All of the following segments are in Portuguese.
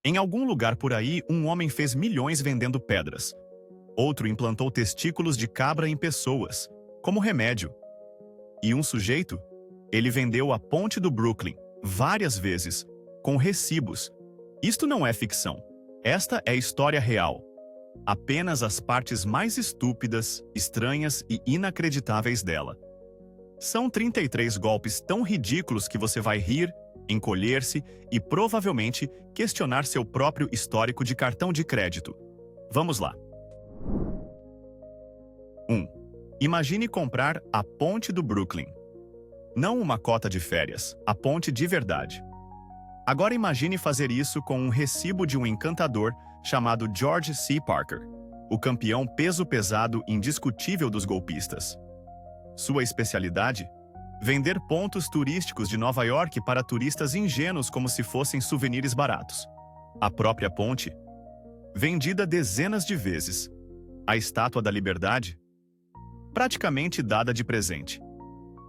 Em algum lugar por aí, um homem fez milhões vendendo pedras. Outro implantou testículos de cabra em pessoas, como remédio. E um sujeito, ele vendeu a ponte do Brooklyn, várias vezes, com recibos. Isto não é ficção. Esta é história real. Apenas as partes mais estúpidas, estranhas e inacreditáveis dela. São 33 golpes tão ridículos que você vai rir, encolher-se e provavelmente questionar seu próprio histórico de cartão de crédito. Vamos lá. 1. Imagine comprar a ponte do Brooklyn. Não uma cota de férias, a ponte de verdade. Agora imagine fazer isso com um recibo de um encantador chamado George C. Parker, o campeão peso pesado indiscutível dos golpistas. Sua especialidade? Vender pontos turísticos de Nova York para turistas ingênuos como se fossem souvenirs baratos. A própria ponte? Vendida dezenas de vezes. A Estátua da Liberdade? Praticamente dada de presente.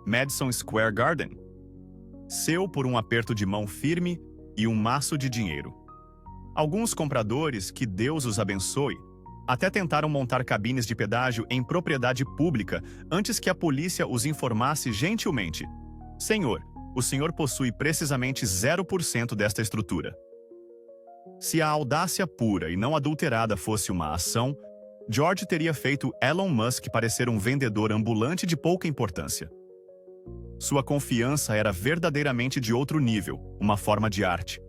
Madison Square Garden? Seu por um aperto de mão firme e um maço de dinheiro. Alguns compradores, que Deus os abençoe, até tentaram montar cabines de pedágio em propriedade pública antes que a polícia os informasse gentilmente. Senhor, o senhor possui precisamente 0% desta estrutura. Se a audácia pura e não adulterada fosse uma ação, George teria feito Elon Musk parecer um vendedor ambulante de pouca importância. Sua confiança era verdadeiramente de outro nível, uma forma de arte.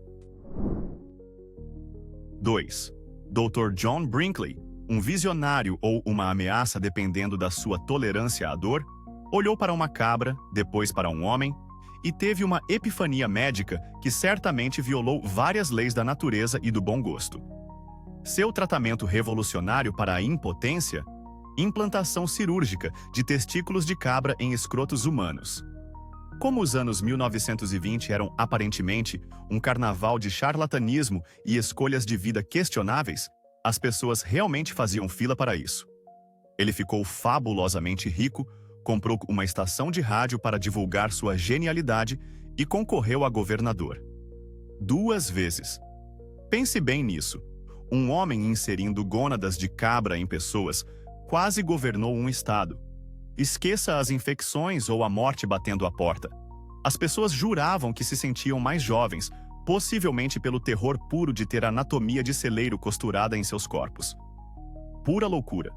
2. Dr. John Brinkley, um visionário ou uma ameaça dependendo da sua tolerância à dor, olhou para uma cabra, depois para um homem, e teve uma epifania médica que certamente violou várias leis da natureza e do bom gosto. Seu tratamento revolucionário para a impotência? Implantação cirúrgica de testículos de cabra em escrotos humanos. Como os anos 1920 eram aparentemente um carnaval de charlatanismo e escolhas de vida questionáveis, as pessoas realmente faziam fila para isso. Ele ficou fabulosamente rico, comprou uma estação de rádio para divulgar sua genialidade e concorreu a governador. 2 vezes. Pense bem nisso. Um homem inserindo gônadas de cabra em pessoas quase governou um estado. Esqueça as infecções ou a morte batendo à porta. As pessoas juravam que se sentiam mais jovens, possivelmente pelo terror puro de ter anatomia de celeiro costurada em seus corpos. Pura loucura.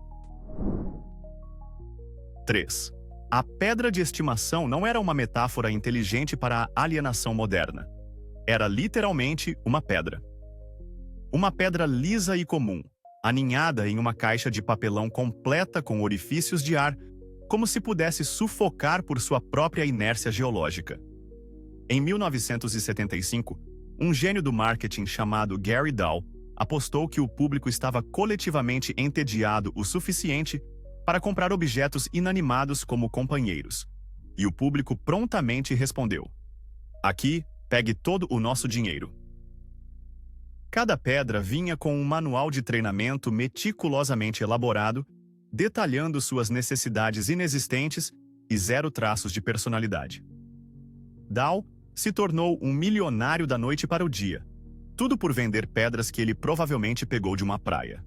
3. A pedra de estimação não era uma metáfora inteligente para a alienação moderna. Era literalmente uma pedra. Uma pedra lisa e comum, aninhada em uma caixa de papelão completa com orifícios de ar, como se pudesse sufocar por sua própria inércia geológica. Em 1975, um gênio do marketing chamado Gary Dow apostou que o público estava coletivamente entediado o suficiente para comprar objetos inanimados como companheiros. E o público prontamente respondeu: "Aqui, pegue todo o nosso dinheiro." Cada pedra vinha com um manual de treinamento meticulosamente elaborado, detalhando suas necessidades inexistentes e 0 traços de personalidade. Dow se tornou um milionário da noite para o dia, tudo por vender pedras que ele provavelmente pegou de uma praia.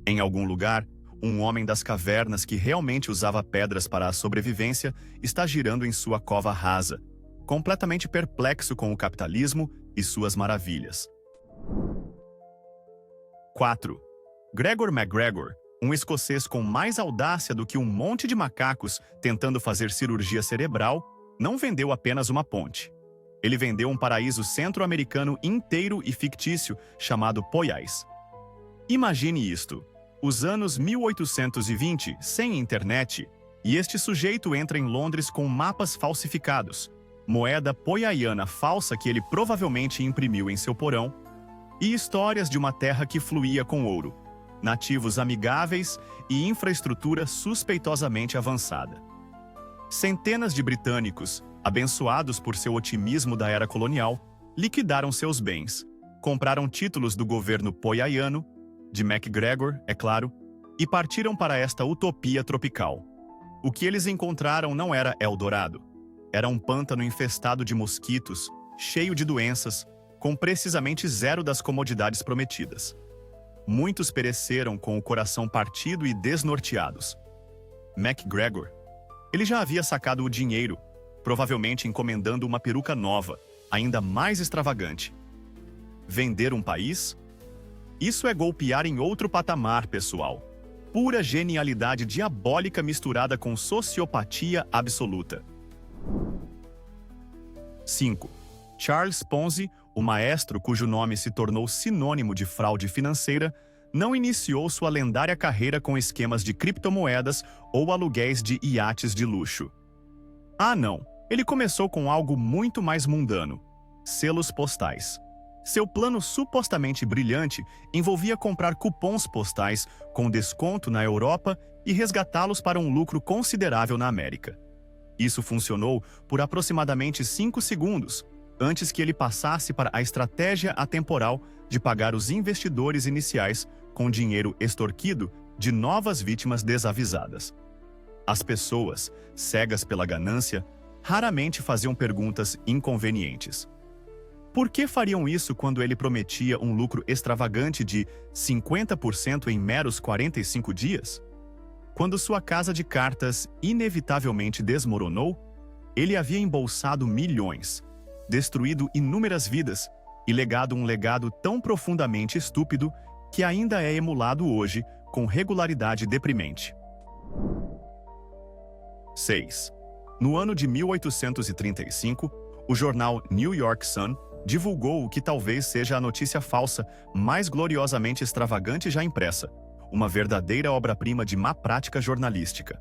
Em algum lugar, um homem das cavernas que realmente usava pedras para a sobrevivência está girando em sua cova rasa, completamente perplexo com o capitalismo e suas maravilhas. 4. Gregor MacGregor, um escocês com mais audácia do que um monte de macacos tentando fazer cirurgia cerebral, não vendeu apenas uma ponte. Ele vendeu um paraíso centro-americano inteiro e fictício chamado Poiás. Imagine isto: os anos 1820, sem internet, e este sujeito entra em Londres com mapas falsificados, moeda poiaiana falsa que ele provavelmente imprimiu em seu porão, e histórias de uma terra que fluía com ouro, nativos amigáveis e infraestrutura suspeitosamente avançada. Centenas de britânicos, abençoados por seu otimismo da era colonial, liquidaram seus bens, compraram títulos do governo poiaiano, de MacGregor, é claro, e partiram para esta utopia tropical. O que eles encontraram não era Eldorado. Era um pântano infestado de mosquitos, cheio de doenças, com precisamente zero das comodidades prometidas. Muitos pereceram com o coração partido e desnorteados. MacGregor, ele já havia sacado o dinheiro, provavelmente encomendando uma peruca nova, ainda mais extravagante. Vender um país? Isso é golpear em outro patamar, pessoal. Pura genialidade diabólica misturada com sociopatia absoluta. 5. Charles Ponzi, o maestro cujo nome se tornou sinônimo de fraude financeira, não iniciou sua lendária carreira com esquemas de criptomoedas ou aluguéis de iates de luxo. Ah, não! Ele começou com algo muito mais mundano: selos postais. Seu plano supostamente brilhante envolvia comprar cupons postais com desconto na Europa e resgatá-los para um lucro considerável na América. Isso funcionou por aproximadamente 5 segundos, antes que ele passasse para a estratégia atemporal de pagar os investidores iniciais com dinheiro extorquido de novas vítimas desavisadas. As pessoas, cegas pela ganância, raramente faziam perguntas inconvenientes. Por que fariam isso quando ele prometia um lucro extravagante de 50% em meros 45 dias? Quando sua casa de cartas inevitavelmente desmoronou, ele havia embolsado milhões, destruído inúmeras vidas e legado um legado tão profundamente estúpido que ainda é emulado hoje com regularidade deprimente. 6. No ano de 1835, o jornal New York Sun divulgou o que talvez seja a notícia falsa mais gloriosamente extravagante já impressa, uma verdadeira obra-prima de má prática jornalística.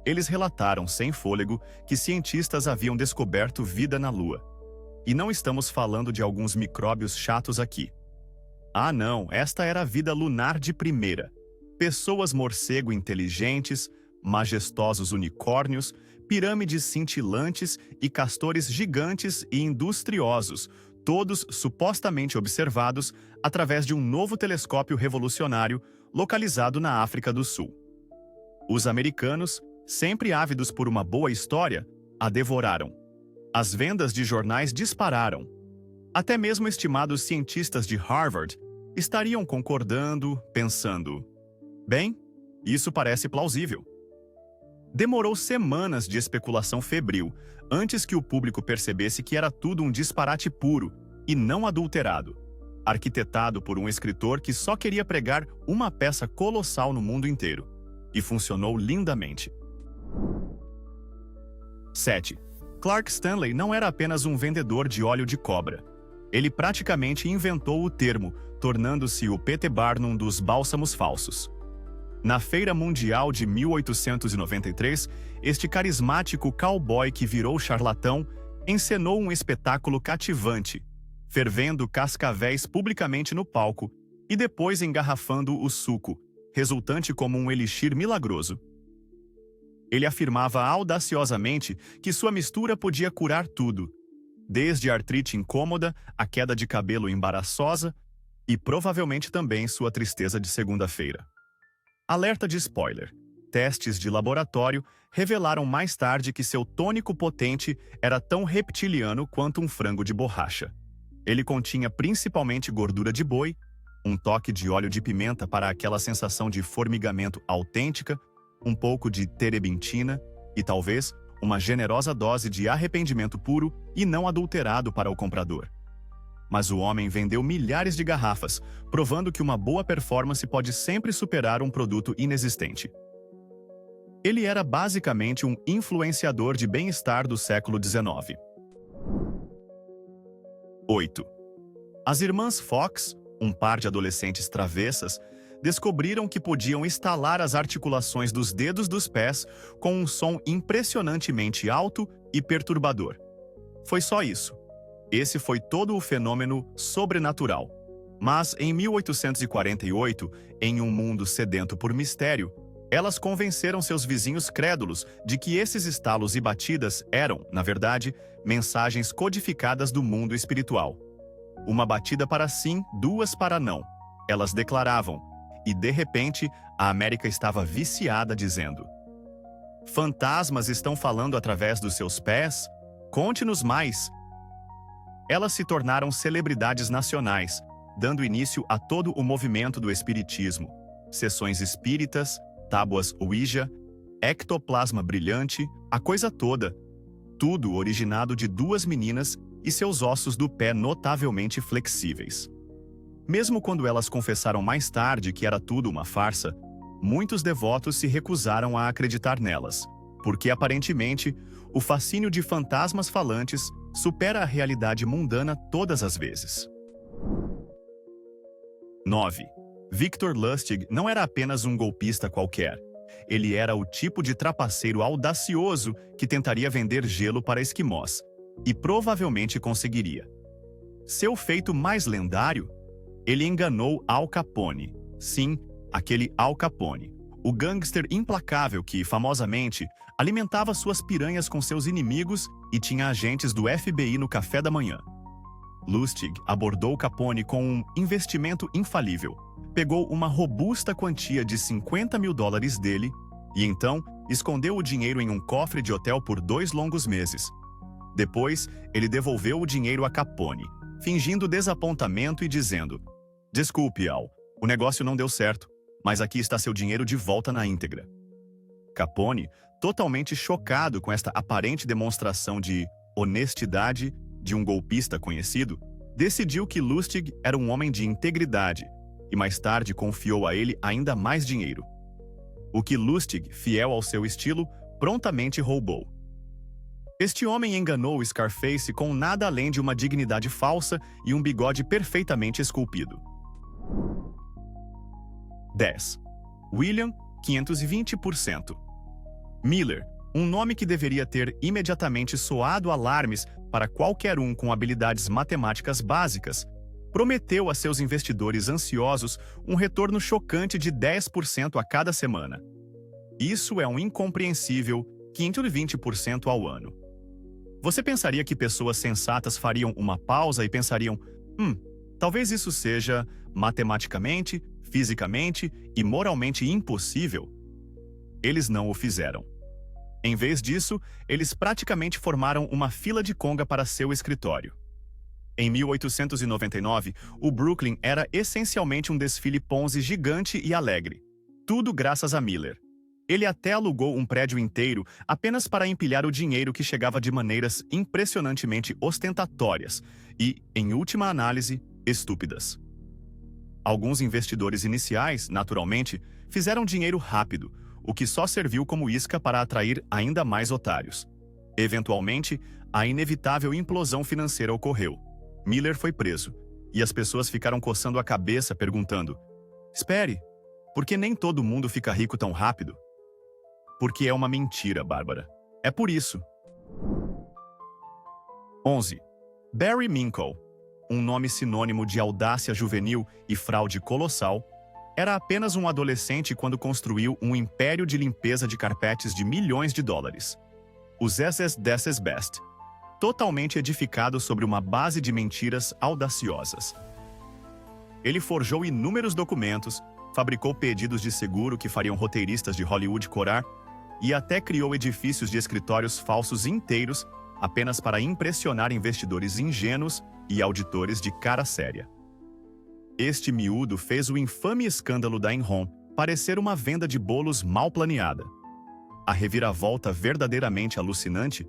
Eles relataram sem fôlego que cientistas haviam descoberto vida na Lua. E não estamos falando de alguns micróbios chatos aqui. Ah, não, esta era a vida lunar de primeira. Pessoas morcego inteligentes, majestosos unicórnios, pirâmides cintilantes e castores gigantes e industriosos, todos supostamente observados através de um novo telescópio revolucionário localizado na África do Sul. Os americanos, sempre ávidos por uma boa história, a devoraram. As vendas de jornais dispararam. Até mesmo estimados cientistas de Harvard estariam concordando, pensando: bem, isso parece plausível. Demorou semanas de especulação febril antes que o público percebesse que era tudo um disparate puro e não adulterado, arquitetado por um escritor que só queria pregar uma peça colossal no mundo inteiro. E funcionou lindamente. 7. Clark Stanley não era apenas um vendedor de óleo de cobra. Ele praticamente inventou o termo, tornando-se o P.T. Barnum dos bálsamos falsos. Na Feira Mundial de 1893, este carismático cowboy que virou charlatão encenou um espetáculo cativante, fervendo cascavéis publicamente no palco e depois engarrafando o suco, resultante como um elixir milagroso. Ele afirmava audaciosamente que sua mistura podia curar tudo, desde a artrite incômoda, a queda de cabelo embaraçosa e provavelmente também sua tristeza de segunda-feira. Alerta de spoiler. Testes de laboratório revelaram mais tarde que seu tônico potente era tão reptiliano quanto um frango de borracha. Ele continha principalmente gordura de boi, um toque de óleo de pimenta para aquela sensação de formigamento autêntica, um pouco de terebintina e, talvez, uma generosa dose de arrependimento puro e não adulterado para o comprador. Mas o homem vendeu milhares de garrafas, provando que uma boa performance pode sempre superar um produto inexistente. Ele era basicamente um influenciador de bem-estar do século XIX. 8. As irmãs Fox, um par de adolescentes travessas, descobriram que podiam estalar as articulações dos dedos dos pés com um som impressionantemente alto e perturbador. Foi só isso. Esse foi todo o fenômeno sobrenatural. Mas, em 1848, em um mundo sedento por mistério, elas convenceram seus vizinhos crédulos de que esses estalos e batidas eram, na verdade, mensagens codificadas do mundo espiritual. Uma batida para sim, duas para não. Elas declaravam, e de repente, a América estava viciada dizendo: fantasmas estão falando através dos seus pés? Conte-nos mais. elas se tornaram celebridades nacionais, dando início a todo o movimento do espiritismo, sessões espíritas, tábuas Ouija, ectoplasma brilhante, a coisa toda, tudo originado de duas meninas e seus ossos do pé notavelmente flexíveis. Mesmo quando elas confessaram mais tarde que era tudo uma farsa, muitos devotos se recusaram a acreditar nelas, porque aparentemente o fascínio de fantasmas falantes supera a realidade mundana todas as vezes. 9. Victor Lustig não era apenas um golpista qualquer. Ele era o tipo de trapaceiro audacioso que tentaria vender gelo para esquimós, e provavelmente conseguiria. Seu feito mais lendário? Ele enganou Al Capone. Sim, aquele Al Capone, o gangster implacável que, famosamente, alimentava suas piranhas com seus inimigos e tinha agentes do FBI no café da manhã. Lustig abordou Capone com um investimento infalível. Pegou uma robusta quantia de $50 mil dele e então escondeu o dinheiro em um cofre de hotel por 2 longos meses. Depois, ele devolveu o dinheiro a Capone, fingindo desapontamento e dizendo: "Desculpe, Al, o negócio não deu certo, mas aqui está seu dinheiro de volta na íntegra." Capone, totalmente chocado com esta aparente demonstração de honestidade de um golpista conhecido, decidiu que Lustig era um homem de integridade e mais tarde confiou a ele ainda mais dinheiro. O que Lustig, fiel ao seu estilo, prontamente roubou. Este homem enganou Scarface com nada além de uma dignidade falsa e um bigode perfeitamente esculpido. 10. William, 520%. Miller, um nome que deveria ter imediatamente soado alarmes para qualquer um com habilidades matemáticas básicas, prometeu a seus investidores ansiosos um retorno chocante de 10% a cada semana. Isso é um incompreensível 520% ao ano. Você pensaria que pessoas sensatas fariam uma pausa e pensariam: talvez isso seja matematicamente, fisicamente e moralmente impossível? Eles não o fizeram. Em vez disso, eles praticamente formaram uma fila de conga para seu escritório. Em 1899, o Brooklyn era essencialmente um desfile Ponzi gigante e alegre. Tudo graças a Miller. Ele até alugou um prédio inteiro apenas para empilhar o dinheiro que chegava de maneiras impressionantemente ostentatórias e, em última análise, estúpidas. Alguns investidores iniciais, naturalmente, fizeram dinheiro rápido, o que só serviu como isca para atrair ainda mais otários. Eventualmente, a inevitável implosão financeira ocorreu. Miller foi preso, e as pessoas ficaram coçando a cabeça perguntando: "Espere, por que nem todo mundo fica rico tão rápido?" Porque é uma mentira, Bárbara. É por isso. 11. Barry Minkow, um nome sinônimo de audácia juvenil e fraude colossal, era apenas um adolescente quando construiu um império de limpeza de carpetes de milhões de dólares. Os SS Best, totalmente edificado sobre uma base de mentiras audaciosas. Ele forjou inúmeros documentos, fabricou pedidos de seguro que fariam roteiristas de Hollywood corar e até criou edifícios de escritórios falsos inteiros apenas para impressionar investidores ingênuos e auditores de cara séria. Este miúdo fez o infame escândalo da Enron parecer uma venda de bolos mal planeada. A reviravolta verdadeiramente alucinante?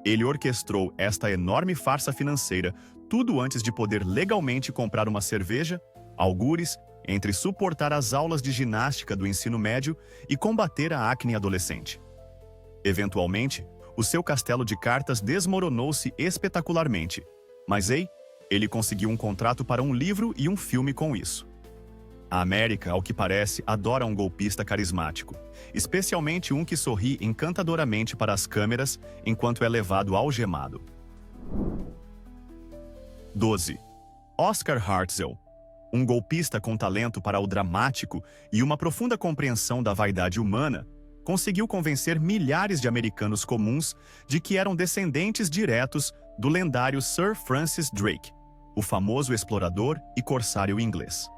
Ele orquestrou esta enorme farsa financeira tudo antes de poder legalmente comprar uma cerveja, algures, entre suportar as aulas de ginástica do ensino médio e combater a acne adolescente. Eventualmente, o seu castelo de cartas desmoronou-se espetacularmente, mas ele conseguiu um contrato para um livro e um filme com isso. A América, ao que parece, adora um golpista carismático, especialmente um que sorri encantadoramente para as câmeras enquanto é levado algemado. 12. Oscar Hartzell, um golpista com talento para o dramático e uma profunda compreensão da vaidade humana, conseguiu convencer milhares de americanos comuns de que eram descendentes diretos do lendário Sir Francis Drake, o famoso explorador e corsário inglês.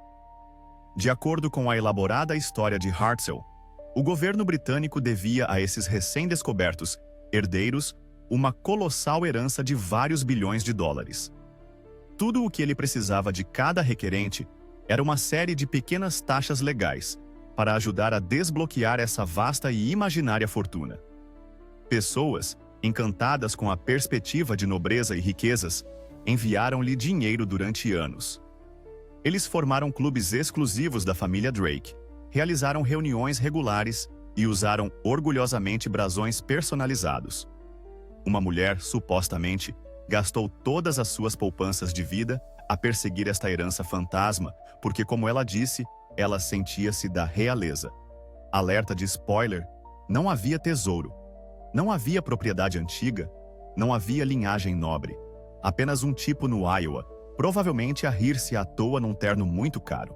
De acordo com a elaborada história de Hartzell, o governo britânico devia a esses recém-descobertos herdeiros uma colossal herança de vários bilhões de dólares. Tudo o que ele precisava de cada requerente era uma série de pequenas taxas legais para ajudar a desbloquear essa vasta e imaginária fortuna. Pessoas, encantadas com a perspectiva de nobreza e riquezas, enviaram-lhe dinheiro durante anos. Eles formaram clubes exclusivos da família Drake, realizaram reuniões regulares e usaram orgulhosamente brasões personalizados. Uma mulher, supostamente, gastou todas as suas poupanças de vida a perseguir esta herança fantasma, porque, como ela disse, ela sentia-se da realeza. Alerta de spoiler: não havia tesouro, não havia propriedade antiga, não havia linhagem nobre. Apenas um tipo no Iowa, provavelmente a rir-se à toa num terno muito caro.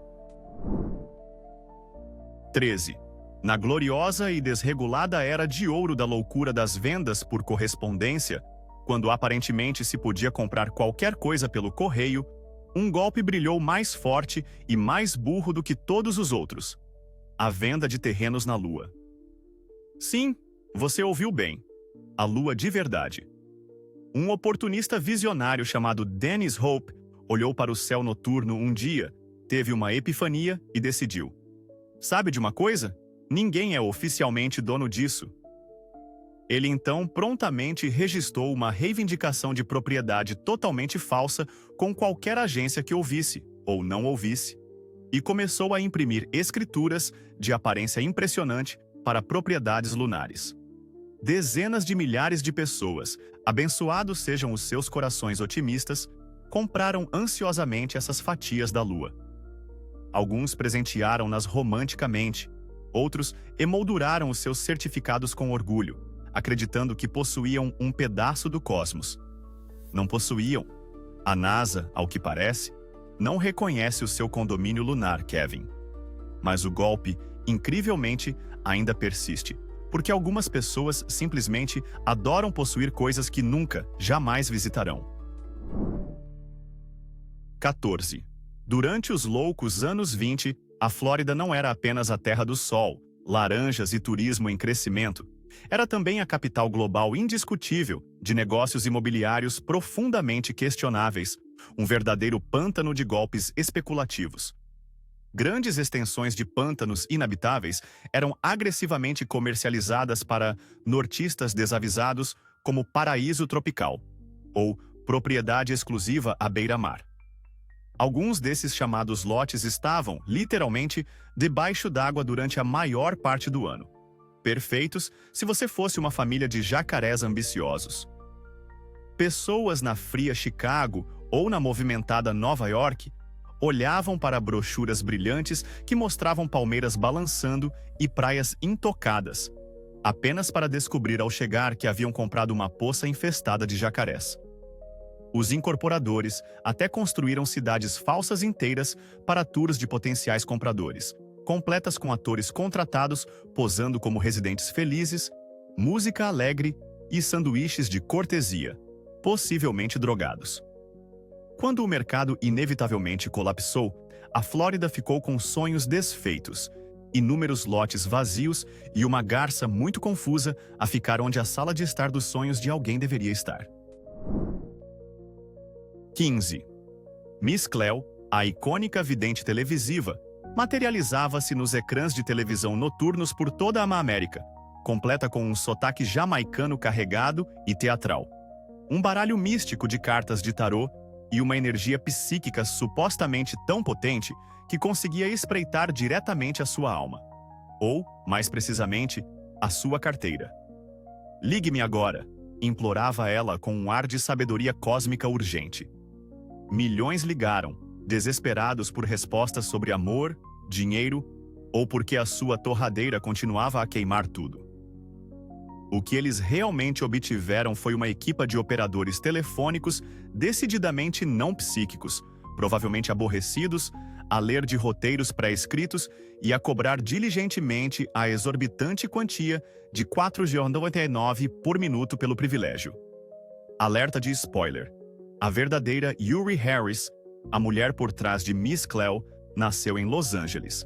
13. Na gloriosa e desregulada era de ouro da loucura das vendas por correspondência, quando aparentemente se podia comprar qualquer coisa pelo correio, um golpe brilhou mais forte e mais burro do que todos os outros: a venda de terrenos na Lua. Sim, você ouviu bem. A Lua de verdade. Um oportunista visionário chamado Dennis Hope olhou para o céu noturno um dia, teve uma epifania e decidiu: sabe de uma coisa? Ninguém é oficialmente dono disso. Ele então prontamente registrou uma reivindicação de propriedade totalmente falsa com qualquer agência que ouvisse, ou não ouvisse, e começou a imprimir escrituras de aparência impressionante para propriedades lunares. Dezenas de milhares de pessoas, abençoados sejam os seus corações otimistas, compraram ansiosamente essas fatias da Lua. Alguns presentearam-nas romanticamente, outros emolduraram os seus certificados com orgulho, acreditando que possuíam um pedaço do cosmos. Não possuíam. A NASA, ao que parece, não reconhece o seu condomínio lunar, Kevin. Mas o golpe, incrivelmente, ainda persiste, porque algumas pessoas simplesmente adoram possuir coisas que nunca, jamais visitarão. 14. Durante os loucos anos 20, a Flórida não era apenas a terra do sol, laranjas e turismo em crescimento. Era também a capital global indiscutível de negócios imobiliários profundamente questionáveis, um verdadeiro pântano de golpes especulativos. Grandes extensões de pântanos inabitáveis eram agressivamente comercializadas para nortistas desavisados como paraíso tropical, ou propriedade exclusiva à beira-mar. Alguns desses chamados lotes estavam, literalmente, debaixo d'água durante a maior parte do ano. Perfeitos se você fosse uma família de jacarés ambiciosos. Pessoas na fria Chicago ou na movimentada Nova York olhavam para brochuras brilhantes que mostravam palmeiras balançando e praias intocadas, apenas para descobrir ao chegar que haviam comprado uma poça infestada de jacarés. Os incorporadores até construíram cidades falsas inteiras para tours de potenciais compradores, completas com atores contratados posando como residentes felizes, música alegre e sanduíches de cortesia, possivelmente drogados. Quando o mercado inevitavelmente colapsou, a Flórida ficou com sonhos desfeitos, inúmeros lotes vazios e uma garça muito confusa a ficar onde a sala de estar dos sonhos de alguém deveria estar. 15. Miss Cleo, a icônica vidente televisiva, materializava-se nos ecrãs de televisão noturnos por toda a América, completa com um sotaque jamaicano carregado e teatral, um baralho místico de cartas de tarô e uma energia psíquica supostamente tão potente que conseguia espreitar diretamente a sua alma, ou, mais precisamente, a sua carteira. "Ligue-me agora", implorava ela com um ar de sabedoria cósmica urgente. Milhões ligaram, desesperados por respostas sobre amor, dinheiro ou porque a sua torradeira continuava a queimar tudo. O que eles realmente obtiveram foi uma equipa de operadores telefônicos decididamente não psíquicos, provavelmente aborrecidos, a ler de roteiros pré-escritos e a cobrar diligentemente a exorbitante quantia de R$4,99 por minuto pelo privilégio. Alerta de spoiler: a verdadeira Yuri Harris, a mulher por trás de Miss Cleo, nasceu em Los Angeles.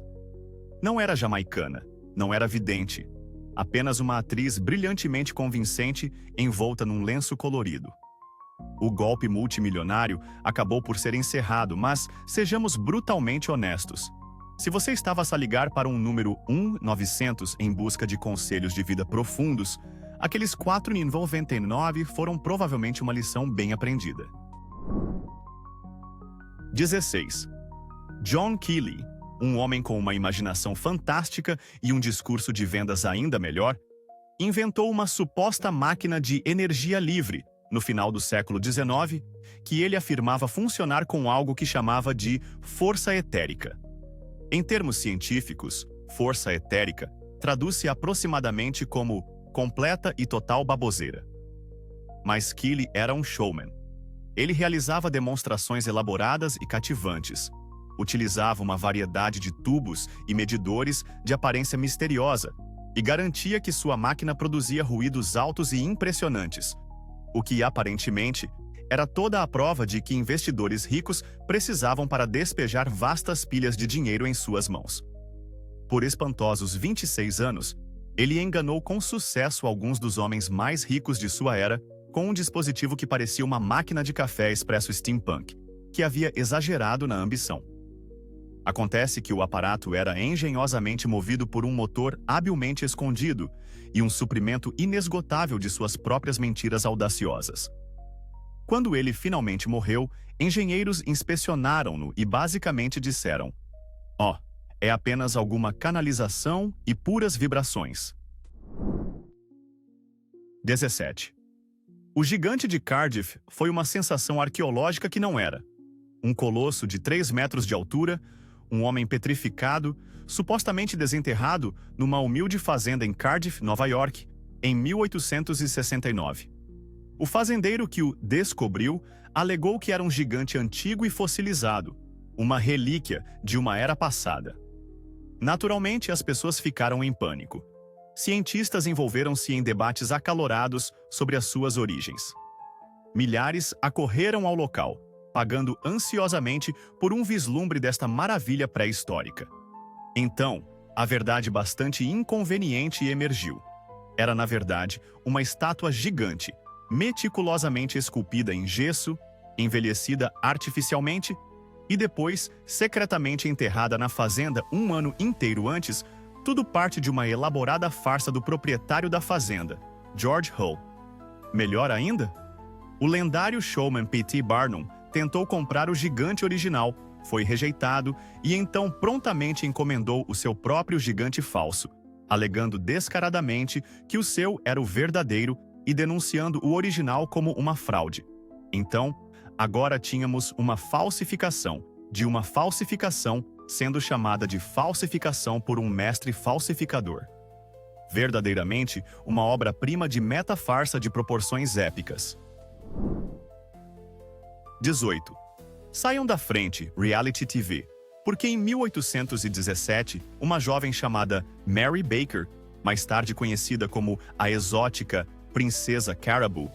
Não era jamaicana, não era vidente, apenas uma atriz brilhantemente convincente envolta num lenço colorido. O golpe multimilionário acabou por ser encerrado, mas sejamos brutalmente honestos. Se você estava a ligar para um número 1900 em busca de conselhos de vida profundos, aqueles 4,99 foram provavelmente uma lição bem aprendida. 16. John Keeley, um homem com uma imaginação fantástica e um discurso de vendas ainda melhor, inventou uma suposta máquina de energia livre, no final do século XIX, que ele afirmava funcionar com algo que chamava de força etérica. Em termos científicos, força etérica traduz-se aproximadamente como completa e total baboseira. Mas Keeley era um showman. Ele realizava demonstrações elaboradas e cativantes. Utilizava uma variedade de tubos e medidores de aparência misteriosa e garantia que sua máquina produzia ruídos altos e impressionantes, o que aparentemente era toda a prova de que investidores ricos precisavam para despejar vastas pilhas de dinheiro em suas mãos. Por espantosos 26 anos, ele enganou com sucesso alguns dos homens mais ricos de sua era com um dispositivo que parecia uma máquina de café expresso steampunk, que havia exagerado na ambição. Acontece que o aparato era engenhosamente movido por um motor habilmente escondido e um suprimento inesgotável de suas próprias mentiras audaciosas. Quando ele finalmente morreu, engenheiros inspecionaram-no e basicamente disseram: "Ó, é apenas alguma canalização e puras vibrações." 17. O gigante de Cardiff foi uma sensação arqueológica que não era. Um colosso de 3 metros de altura, um homem petrificado, supostamente desenterrado numa humilde fazenda em Cardiff, Nova York, em 1869. O fazendeiro que o descobriu alegou que era um gigante antigo e fossilizado, uma relíquia de uma era passada. Naturalmente, as pessoas ficaram em pânico. Cientistas envolveram-se em debates acalorados sobre as suas origens. Milhares acorreram ao local, pagando ansiosamente por um vislumbre desta maravilha pré-histórica. Então, a verdade bastante inconveniente emergiu. Era, na verdade, uma estátua gigante, meticulosamente esculpida em gesso, envelhecida artificialmente e depois secretamente enterrada na fazenda um ano inteiro antes, tudo parte de uma elaborada farsa do proprietário da fazenda, George Hull. Melhor ainda, o lendário showman P.T. Barnum tentou comprar o gigante original, foi rejeitado e então prontamente encomendou o seu próprio gigante falso, alegando descaradamente que o seu era o verdadeiro e denunciando o original como uma fraude. Então, agora tínhamos uma falsificação de uma falsificação sendo chamada de falsificação por um mestre falsificador. Verdadeiramente, uma obra-prima de meta-farsa de proporções épicas. 18. Saiam da frente, reality TV, porque em 1817, uma jovem chamada Mary Baker, mais tarde conhecida como a exótica Princesa Caraboo,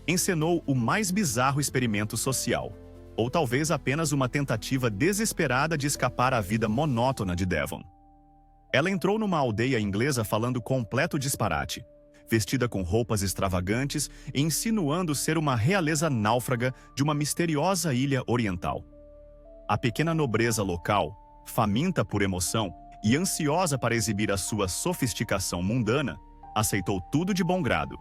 encenou o mais bizarro experimento social, ou talvez apenas uma tentativa desesperada de escapar à vida monótona de Devon. Ela entrou numa aldeia inglesa falando completo disparate, vestida com roupas extravagantes e insinuando ser uma realeza náufraga de uma misteriosa ilha oriental. A pequena nobreza local, faminta por emoção e ansiosa para exibir a sua sofisticação mundana, aceitou tudo de bom grado.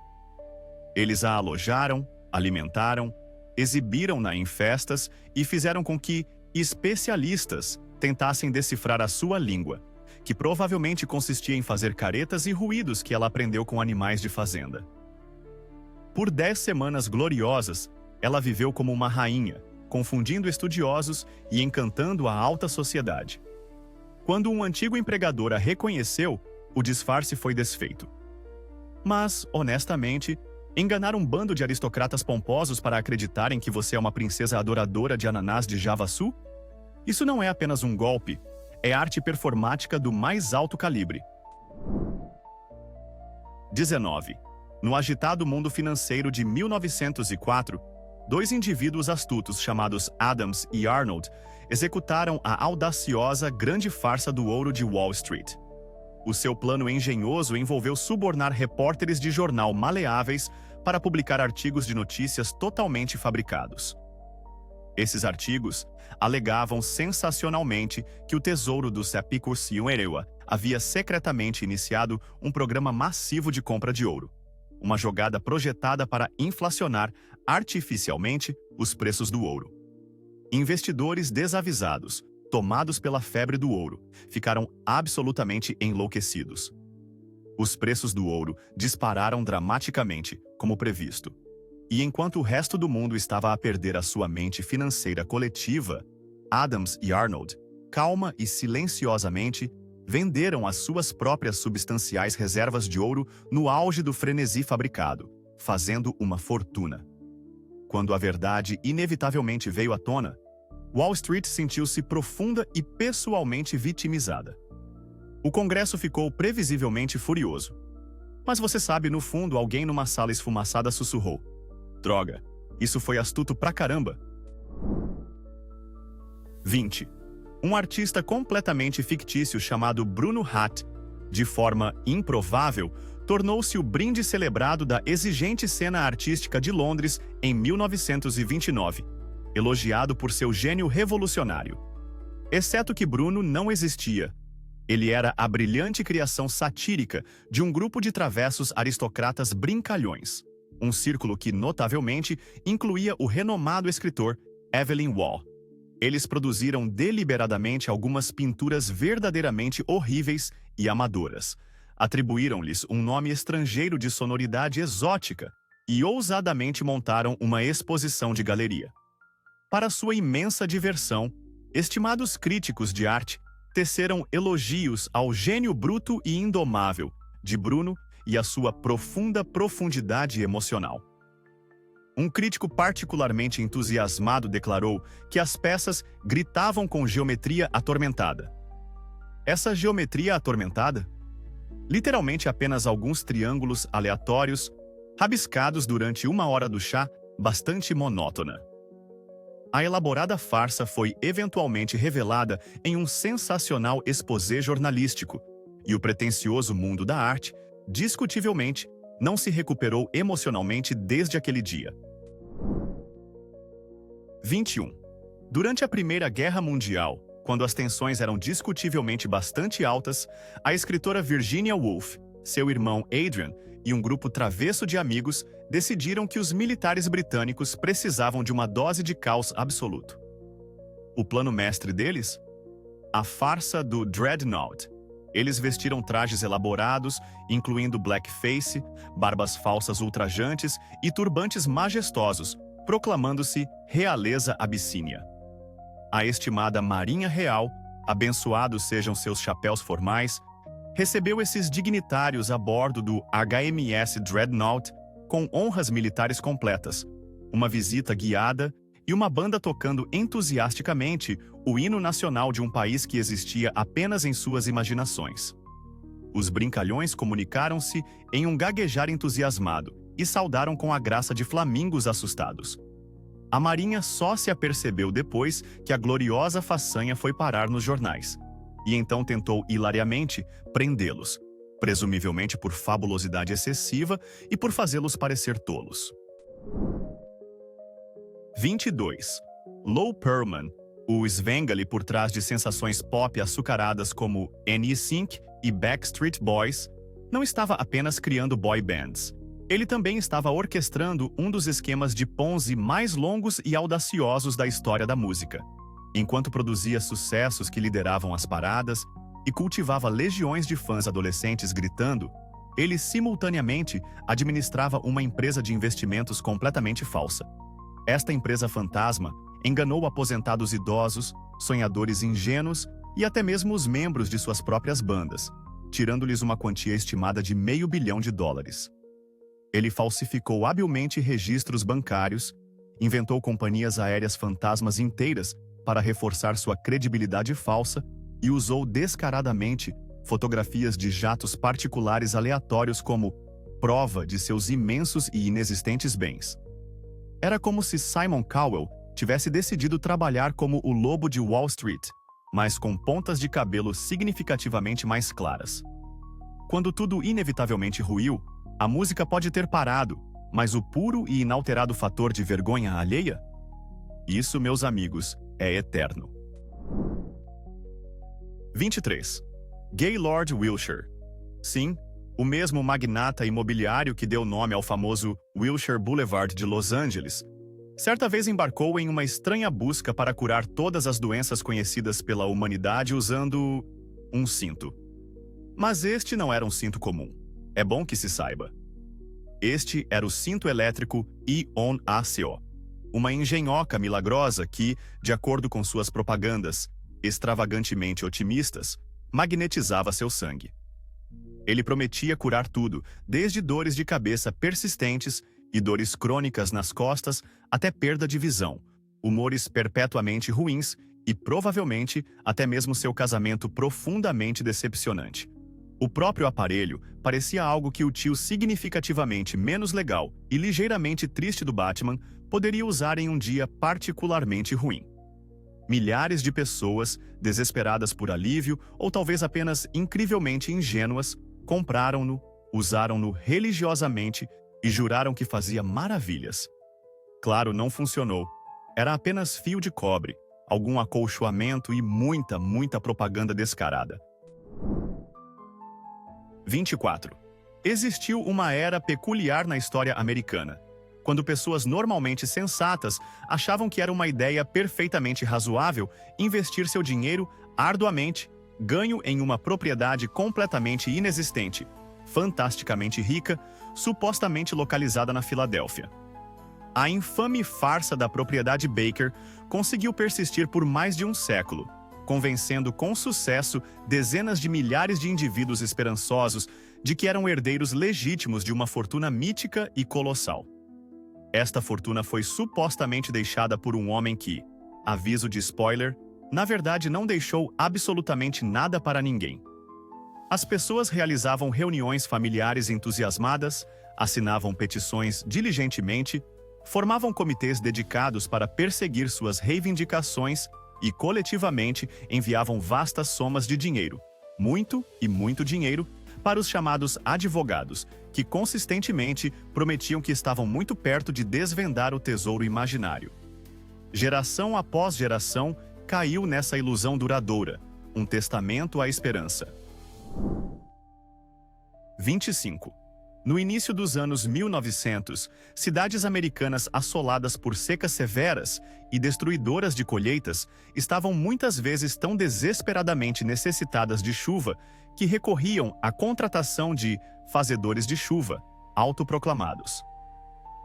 Eles a alojaram, alimentaram, exibiram-na em festas e fizeram com que especialistas tentassem decifrar a sua língua, que provavelmente consistia em fazer caretas e ruídos que ela aprendeu com animais de fazenda. Por 10 semanas gloriosas, ela viveu como uma rainha, confundindo estudiosos e encantando a alta sociedade. Quando um antigo empregador a reconheceu, o disfarce foi desfeito. Mas, honestamente, enganar um bando de aristocratas pomposos para acreditarem que você é uma princesa adoradora de ananás de Javaçu? Isso não é apenas um golpe, é arte performática do mais alto calibre. 19. No agitado mundo financeiro de 1904, 2 indivíduos astutos chamados Adams e Arnold executaram a audaciosa grande farsa do ouro de Wall Street. O seu plano engenhoso envolveu subornar repórteres de jornal maleáveis para publicar artigos de notícias totalmente fabricados. Esses artigos alegavam sensacionalmente que o tesouro do Sepikor Siuerewa havia secretamente iniciado um programa massivo de compra de ouro, uma jogada projetada para inflacionar artificialmente os preços do ouro. Investidores desavisados, tomados pela febre do ouro, ficaram absolutamente enlouquecidos. Os preços do ouro dispararam dramaticamente, como previsto. E enquanto o resto do mundo estava a perder a sua mente financeira coletiva, Adams e Arnold, calma e silenciosamente, venderam as suas próprias substanciais reservas de ouro no auge do frenesi fabricado, fazendo uma fortuna. Quando a verdade inevitavelmente veio à tona, Wall Street sentiu-se profunda e pessoalmente vitimizada. O Congresso ficou previsivelmente furioso. Mas você sabe, no fundo, alguém numa sala esfumaçada sussurrou: "Droga, isso foi astuto pra caramba." 20. Um artista completamente fictício chamado Bruno Hatt, de forma improvável, tornou-se o brinde celebrado da exigente cena artística de Londres em 1929, elogiado por seu gênio revolucionário. Exceto que Bruno não existia. Ele era a brilhante criação satírica de um grupo de travessos aristocratas brincalhões, um círculo que, notavelmente, incluía o renomado escritor Evelyn Waugh. Eles produziram deliberadamente algumas pinturas verdadeiramente horríveis e amadoras. Atribuíram-lhes um nome estrangeiro de sonoridade exótica e ousadamente montaram uma exposição de galeria. Para sua imensa diversão, estimados críticos de arte teceram elogios ao gênio bruto e indomável de Bruno e à sua profunda profundidade emocional. Um crítico particularmente entusiasmado declarou que as peças gritavam com geometria atormentada. Essa geometria atormentada? Literalmente apenas alguns triângulos aleatórios, rabiscados durante uma hora do chá, bastante monótona. A elaborada farsa foi eventualmente revelada em um sensacional exposé jornalístico, e o pretensioso mundo da arte, discutivelmente, não se recuperou emocionalmente desde aquele dia. 21. Durante a Primeira Guerra Mundial, quando as tensões eram discutivelmente bastante altas, a escritora Virginia Woolf, seu irmão Adrian e um grupo travesso de amigos decidiram que os militares britânicos precisavam de uma dose de caos absoluto. O plano mestre deles? A farsa do Dreadnought. Eles vestiram trajes elaborados, incluindo blackface, barbas falsas ultrajantes e turbantes majestosos, proclamando-se realeza abissínia. A estimada Marinha Real, abençoados sejam seus chapéus formais, recebeu esses dignitários a bordo do HMS Dreadnought com honras militares completas, uma visita guiada e uma banda tocando entusiasticamente o hino nacional de um país que existia apenas em suas imaginações. Os brincalhões comunicaram-se em um gaguejar entusiasmado e saudaram com a graça de flamingos assustados. A Marinha só se apercebeu depois que a gloriosa façanha foi parar nos jornais, e então tentou hilariamente prendê-los, presumivelmente por fabulosidade excessiva e por fazê-los parecer tolos. 22. Lou Pearlman, o Svengali por trás de sensações pop açucaradas como NSYNC e Backstreet Boys, não estava apenas criando boy bands. Ele também estava orquestrando um dos esquemas de Ponzi mais longos e audaciosos da história da música. Enquanto produzia sucessos que lideravam as paradas e cultivava legiões de fãs adolescentes gritando, ele simultaneamente administrava uma empresa de investimentos completamente falsa. Esta empresa fantasma enganou aposentados idosos, sonhadores ingênuos e até mesmo os membros de suas próprias bandas, tirando-lhes uma quantia estimada de $500 milhão. Ele falsificou habilmente registros bancários, inventou companhias aéreas fantasmas inteiras para reforçar sua credibilidade falsa e usou descaradamente fotografias de jatos particulares aleatórios como prova de seus imensos e inexistentes bens. Era como se Simon Cowell tivesse decidido trabalhar como o lobo de Wall Street, mas com pontas de cabelo significativamente mais claras. Quando tudo inevitavelmente ruiu, a música pode ter parado, mas o puro e inalterado fator de vergonha alheia? Isso, meus amigos, é eterno. 23. Gaylord Wilshire. Sim, o mesmo magnata imobiliário que deu nome ao famoso Wilshire Boulevard de Los Angeles, certa vez embarcou em uma estranha busca para curar todas as doenças conhecidas pela humanidade usando um cinto. Mas este não era um cinto comum. É bom que se saiba. Este era o cinto elétrico Ion ACO, uma engenhoca milagrosa que, de acordo com suas propagandas, extravagantemente otimistas, magnetizava seu sangue. Ele prometia curar tudo, desde dores de cabeça persistentes e dores crônicas nas costas até perda de visão, humores perpetuamente ruins e, provavelmente, até mesmo seu casamento profundamente decepcionante. O próprio aparelho parecia algo que o tio significativamente menos legal e ligeiramente triste do Batman poderia usar em um dia particularmente ruim. Milhares de pessoas, desesperadas por alívio ou talvez apenas incrivelmente ingênuas, compraram-no, usaram-no religiosamente e juraram que fazia maravilhas. Claro, não funcionou. Era apenas fio de cobre, algum acolchoamento e muita propaganda descarada. 24. Existiu uma era peculiar na história americana, quando pessoas normalmente sensatas achavam que era uma ideia perfeitamente razoável investir seu dinheiro arduamente, ganho em uma propriedade completamente inexistente, fantasticamente rica, supostamente localizada na Filadélfia. A infame farsa da propriedade Baker conseguiu persistir por mais de um século, convencendo com sucesso dezenas de milhares de indivíduos esperançosos de que eram herdeiros legítimos de uma fortuna mítica e colossal. Esta fortuna foi supostamente deixada por um homem que, aviso de spoiler, na verdade não deixou absolutamente nada para ninguém. As pessoas realizavam reuniões familiares entusiasmadas, assinavam petições diligentemente, formavam comitês dedicados para perseguir suas reivindicações e, coletivamente, enviavam vastas somas de dinheiro, muito e muito dinheiro, para os chamados advogados, que consistentemente prometiam que estavam muito perto de desvendar o tesouro imaginário. Geração após geração caiu nessa ilusão duradoura, um testamento à esperança. 25. No início dos anos 1900, cidades americanas assoladas por secas severas e destruidoras de colheitas estavam muitas vezes tão desesperadamente necessitadas de chuva que recorriam à contratação de fazedores de chuva, autoproclamados.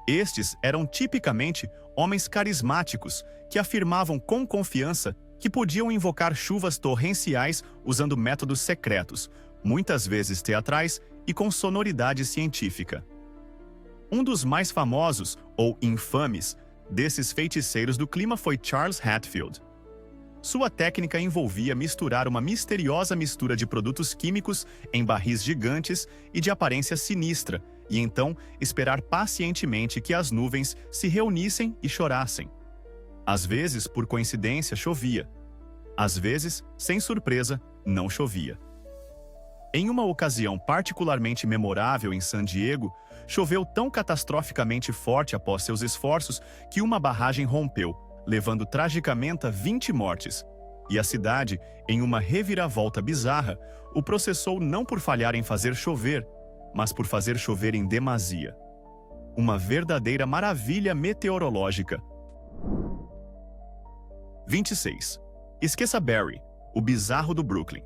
Estes eram tipicamente homens carismáticos que afirmavam com confiança que podiam invocar chuvas torrenciais usando métodos secretos, muitas vezes teatrais e com sonoridade científica. Um dos mais famosos, ou infames, desses feiticeiros do clima foi Charles Hatfield. Sua técnica envolvia misturar uma misteriosa mistura de produtos químicos em barris gigantes e de aparência sinistra, e então esperar pacientemente que as nuvens se reunissem e chorassem. Às vezes, por coincidência, chovia. Às vezes, sem surpresa, não chovia. Em uma ocasião particularmente memorável em San Diego, choveu tão catastroficamente forte após seus esforços que uma barragem rompeu, levando tragicamente 20 mortes. E a cidade, em uma reviravolta bizarra, o processou não por falhar em fazer chover, mas por fazer chover em demasia. Uma verdadeira maravilha meteorológica. 26. Esqueça Barry, o bizarro do Brooklyn.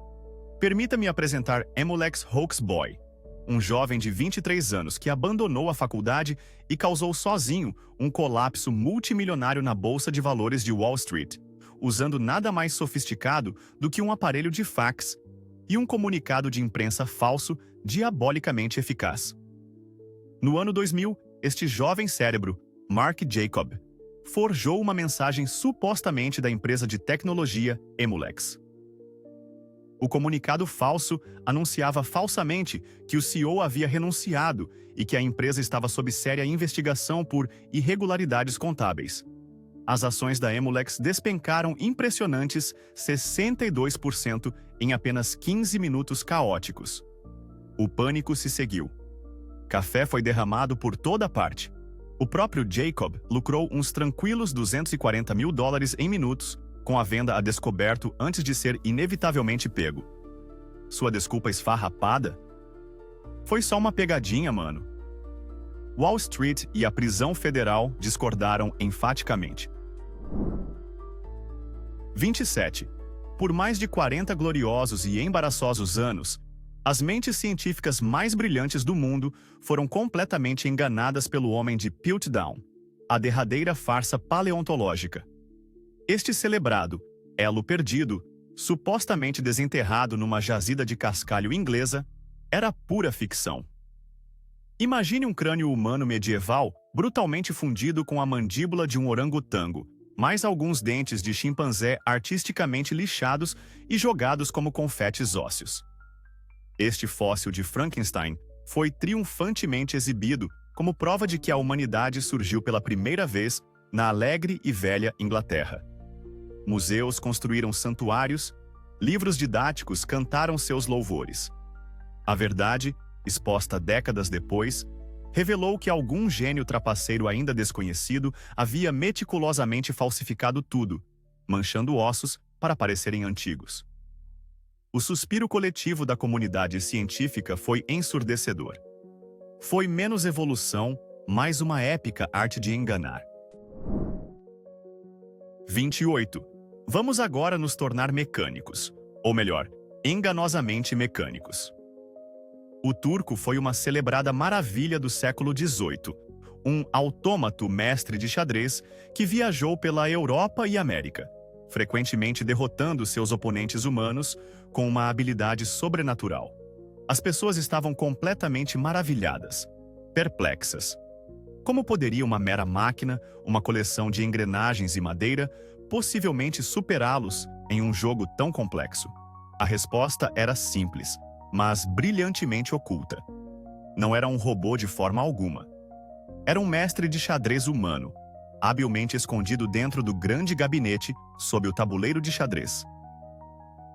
Permita-me apresentar Emulex Hoaxboy, um jovem de 23 anos que abandonou a faculdade e causou sozinho um colapso multimilionário na bolsa de valores de Wall Street, usando nada mais sofisticado do que um aparelho de fax e um comunicado de imprensa falso diabolicamente eficaz. No ano 2000, este jovem cérebro, Mark Jacob, forjou uma mensagem supostamente da empresa de tecnologia Emulex. O comunicado falso anunciava falsamente que o CEO havia renunciado e que a empresa estava sob séria investigação por irregularidades contábeis. As ações da Emulex despencaram impressionantes 62% em apenas 15 minutos caóticos. O pânico se seguiu. Café foi derramado por toda parte. O próprio Jacob lucrou uns tranquilos $240 mil em minutos com a venda a descoberto antes de ser inevitavelmente pego. Sua desculpa esfarrapada? Foi só uma pegadinha, mano. Wall Street e a prisão federal discordaram enfaticamente. 27. Por mais de 40 gloriosos e embaraçosos anos, as mentes científicas mais brilhantes do mundo foram completamente enganadas pelo homem de Piltdown, a derradeira farsa paleontológica. Este celebrado elo perdido, supostamente desenterrado numa jazida de cascalho inglesa, era pura ficção. Imagine um crânio humano medieval brutalmente fundido com a mandíbula de um orangotango, mais alguns dentes de chimpanzé artisticamente lixados e jogados como confetes ósseos. Este fóssil de Frankenstein foi triunfantemente exibido como prova de que a humanidade surgiu pela primeira vez na alegre e velha Inglaterra. Museus construíram santuários, livros didáticos cantaram seus louvores. A verdade, exposta décadas depois, revelou que algum gênio trapaceiro ainda desconhecido havia meticulosamente falsificado tudo, manchando ossos para parecerem antigos. O suspiro coletivo da comunidade científica foi ensurdecedor. Foi menos evolução, mais uma épica arte de enganar. 28. Vamos agora nos tornar mecânicos, ou melhor, enganosamente mecânicos. O turco foi uma celebrada maravilha do século XVIII, um autômato mestre de xadrez que viajou pela Europa e América, frequentemente derrotando seus oponentes humanos com uma habilidade sobrenatural. As pessoas estavam completamente maravilhadas, perplexas. Como poderia uma mera máquina, uma coleção de engrenagens e madeira, possivelmente superá-los em um jogo tão complexo? A resposta era simples, mas brilhantemente oculta. Não era um robô de forma alguma. Era um mestre de xadrez humano, habilmente escondido dentro do grande gabinete sob o tabuleiro de xadrez.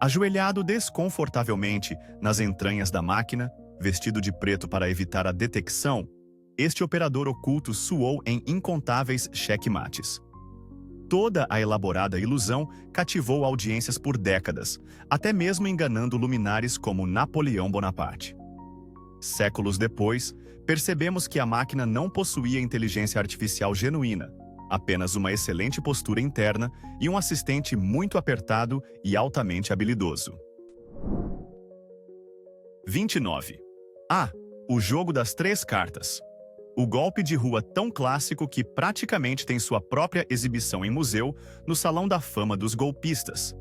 Ajoelhado desconfortavelmente nas entranhas da máquina, vestido de preto para evitar a detecção, este operador oculto suou em incontáveis checkmates. Toda a elaborada ilusão cativou audiências por décadas, até mesmo enganando luminares como Napoleão Bonaparte. Séculos depois, percebemos que a máquina não possuía inteligência artificial genuína, apenas uma excelente postura interna e um assistente muito apertado e altamente habilidoso. 29. O jogo das 3 cartas. O golpe de rua tão clássico que praticamente tem sua própria exibição em museu no Salão da Fama dos Golpistas.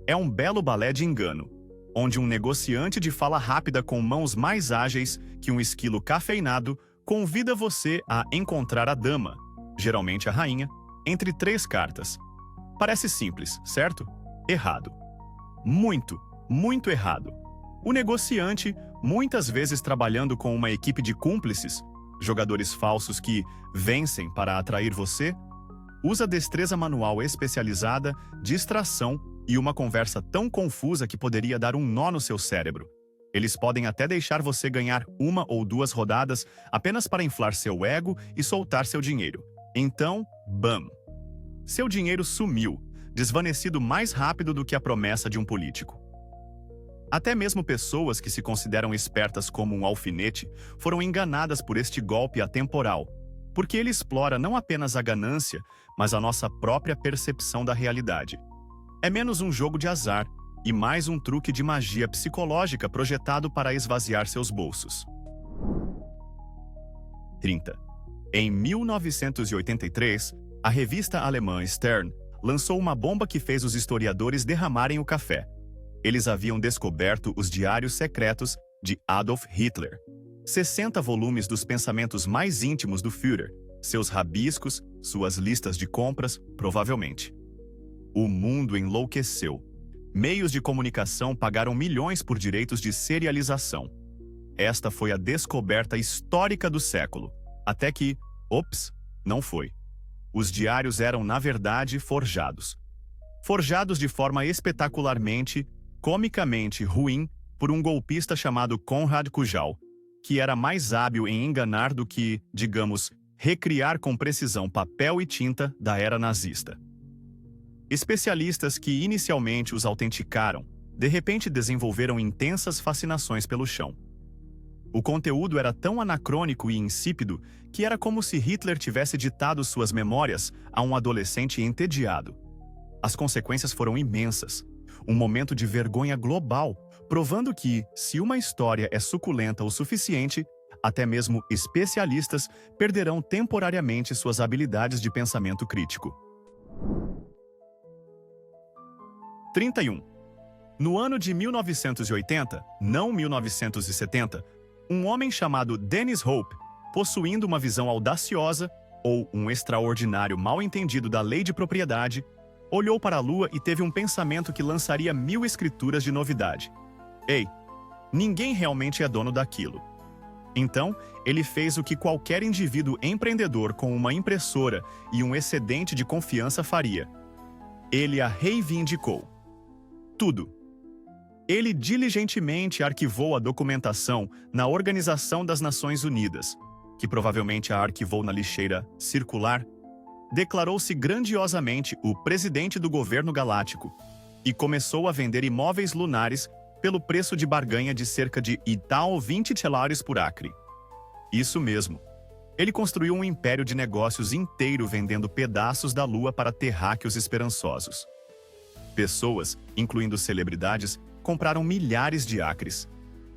É um belo balé de engano, onde um negociante de fala rápida com mãos mais ágeis que um esquilo cafeinado convida você a encontrar a dama, geralmente a rainha, entre 3 cartas. Parece simples, certo? Errado. Muito, muito errado. O negociante, muitas vezes trabalhando com uma equipe de cúmplices, jogadores falsos que vencem para atrair você, usa destreza manual especializada, distração e uma conversa tão confusa que poderia dar um nó no seu cérebro. Eles podem até deixar você ganhar 1 ou 2 rodadas apenas para inflar seu ego e soltar seu dinheiro. Então, bam! Seu dinheiro sumiu, desvanecido mais rápido do que a promessa de um político. Até mesmo pessoas que se consideram espertas como um alfinete foram enganadas por este golpe atemporal, porque ele explora não apenas a ganância, mas a nossa própria percepção da realidade. É menos um jogo de azar e mais um truque de magia psicológica projetado para esvaziar seus bolsos. 30. Em 1983, a revista alemã Stern lançou uma bomba que fez os historiadores derramarem o café. Eles haviam descoberto os diários secretos de Adolf Hitler. 60 volumes dos pensamentos mais íntimos do Führer, seus rabiscos, suas listas de compras, provavelmente. O mundo enlouqueceu. Meios de comunicação pagaram milhões por direitos de serialização. Esta foi a descoberta histórica do século. Até que, não foi. Os diários eram, na verdade, forjados. Forjados de forma espetacularmente, comicamente ruim, por um golpista chamado Konrad Kujau, que era mais hábil em enganar do que, digamos, recriar com precisão papel e tinta da era nazista. Especialistas que inicialmente os autenticaram, de repente desenvolveram intensas fascinações pelo chão. O conteúdo era tão anacrônico e insípido que era como se Hitler tivesse ditado suas memórias a um adolescente entediado. As consequências foram imensas. Um momento de vergonha global, provando que, se uma história é suculenta o suficiente, até mesmo especialistas perderão temporariamente suas habilidades de pensamento crítico. 31. No ano de 1980, não 1970, um homem chamado Dennis Hope, possuindo uma visão audaciosa ou um extraordinário mal-entendido da lei de propriedade, olhou para a Lua e teve um pensamento que lançaria 1000 escrituras de novidade. Ei, ninguém realmente é dono daquilo. Então, ele fez o que qualquer indivíduo empreendedor com uma impressora e um excedente de confiança faria. Ele a reivindicou. Tudo. Ele diligentemente arquivou a documentação na Organização das Nações Unidas, que provavelmente a arquivou na lixeira circular, declarou-se grandiosamente o presidente do governo galáctico e começou a vender imóveis lunares pelo preço de barganha de cerca de tal 20 telares por acre. Isso mesmo. Ele construiu um império de negócios inteiro vendendo pedaços da Lua para terráqueos esperançosos. Pessoas, incluindo celebridades, compraram milhares de acres.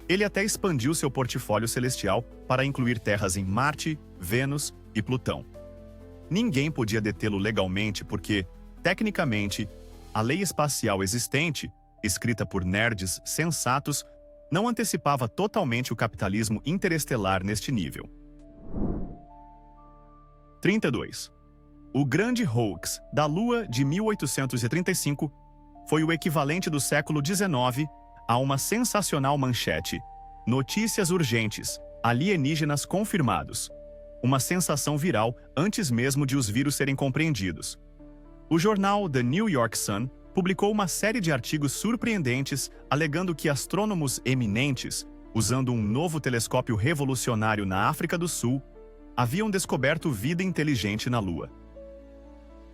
Ele até expandiu seu portfólio celestial para incluir terras em Marte, Vênus e Plutão. Ninguém podia detê-lo legalmente porque, tecnicamente, a lei espacial existente, escrita por nerds sensatos, não antecipava totalmente o capitalismo interestelar neste nível. 32. O grande hoax da Lua de 1835 foi o equivalente do século XIX a uma sensacional manchete: notícias urgentes, alienígenas confirmados. Uma sensação viral antes mesmo de os vírus serem compreendidos. O jornal The New York Sun publicou uma série de artigos surpreendentes alegando que astrônomos eminentes, usando um novo telescópio revolucionário na África do Sul, haviam descoberto vida inteligente na Lua.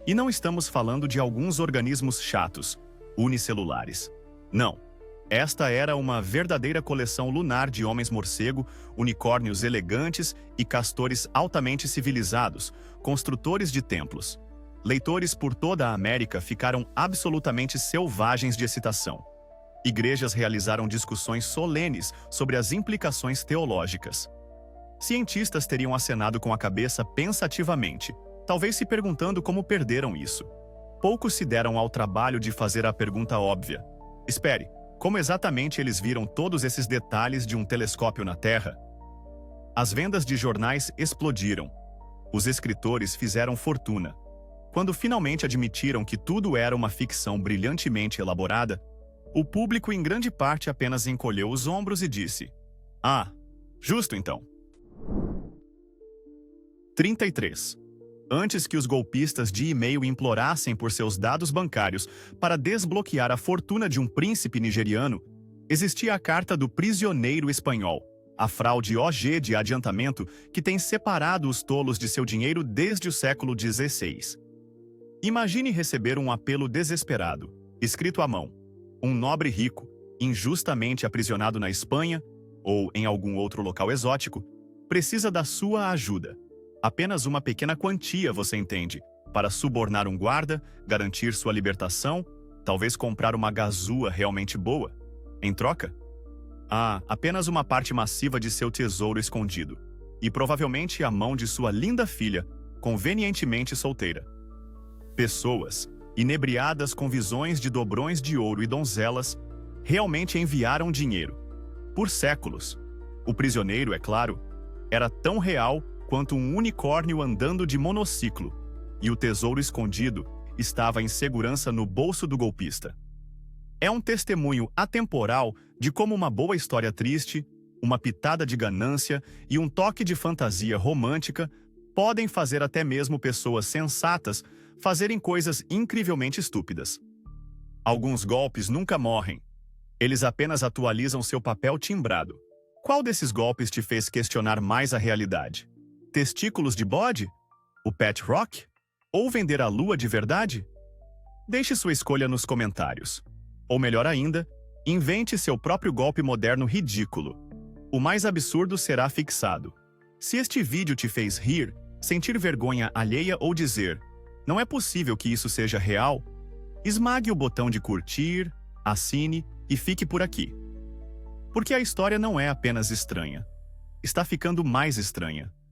E não estamos falando de alguns organismos chatos, unicelulares. Não. Esta era uma verdadeira coleção lunar de homens-morcego, unicórnios elegantes e castores altamente civilizados, construtores de templos. Leitores por toda a América ficaram absolutamente selvagens de excitação. Igrejas realizaram discussões solenes sobre as implicações teológicas. Cientistas teriam acenado com a cabeça pensativamente, talvez se perguntando como perderam isso. Poucos se deram ao trabalho de fazer a pergunta óbvia. Espere, como exatamente eles viram todos esses detalhes de um telescópio na Terra? As vendas de jornais explodiram. Os escritores fizeram fortuna. Quando finalmente admitiram que tudo era uma ficção brilhantemente elaborada, o público em grande parte apenas encolheu os ombros e disse: "Ah, justo então." 33. Antes que os golpistas de e-mail implorassem por seus dados bancários para desbloquear a fortuna de um príncipe nigeriano, existia a carta do prisioneiro espanhol, a fraude OG de adiantamento que tem separado os tolos de seu dinheiro desde o século XVI. Imagine receber um apelo desesperado, escrito à mão. Um nobre rico, injustamente aprisionado na Espanha, ou em algum outro local exótico, precisa da sua ajuda. Apenas uma pequena quantia, você entende, para subornar um guarda, garantir sua libertação, talvez comprar uma gazua realmente boa. Em troca? Apenas uma parte massiva de seu tesouro escondido, e provavelmente a mão de sua linda filha, convenientemente solteira. Pessoas, inebriadas com visões de dobrões de ouro e donzelas, realmente enviaram dinheiro. Por séculos. O prisioneiro, é claro, era tão real quanto um unicórnio andando de monociclo, e o tesouro escondido estava em segurança no bolso do golpista. É um testemunho atemporal de como uma boa história triste, uma pitada de ganância e um toque de fantasia romântica podem fazer até mesmo pessoas sensatas fazerem coisas incrivelmente estúpidas. Alguns golpes nunca morrem. Eles apenas atualizam seu papel timbrado. Qual desses golpes te fez questionar mais a realidade? Testículos de bode? O pet rock? Ou vender a lua de verdade? Deixe sua escolha nos comentários. Ou melhor ainda, invente seu próprio golpe moderno ridículo. O mais absurdo será fixado. Se este vídeo te fez rir, sentir vergonha alheia ou dizer "não é possível que isso seja real", esmague o botão de curtir, assine e fique por aqui. Porque a história não é apenas estranha. Está ficando mais estranha.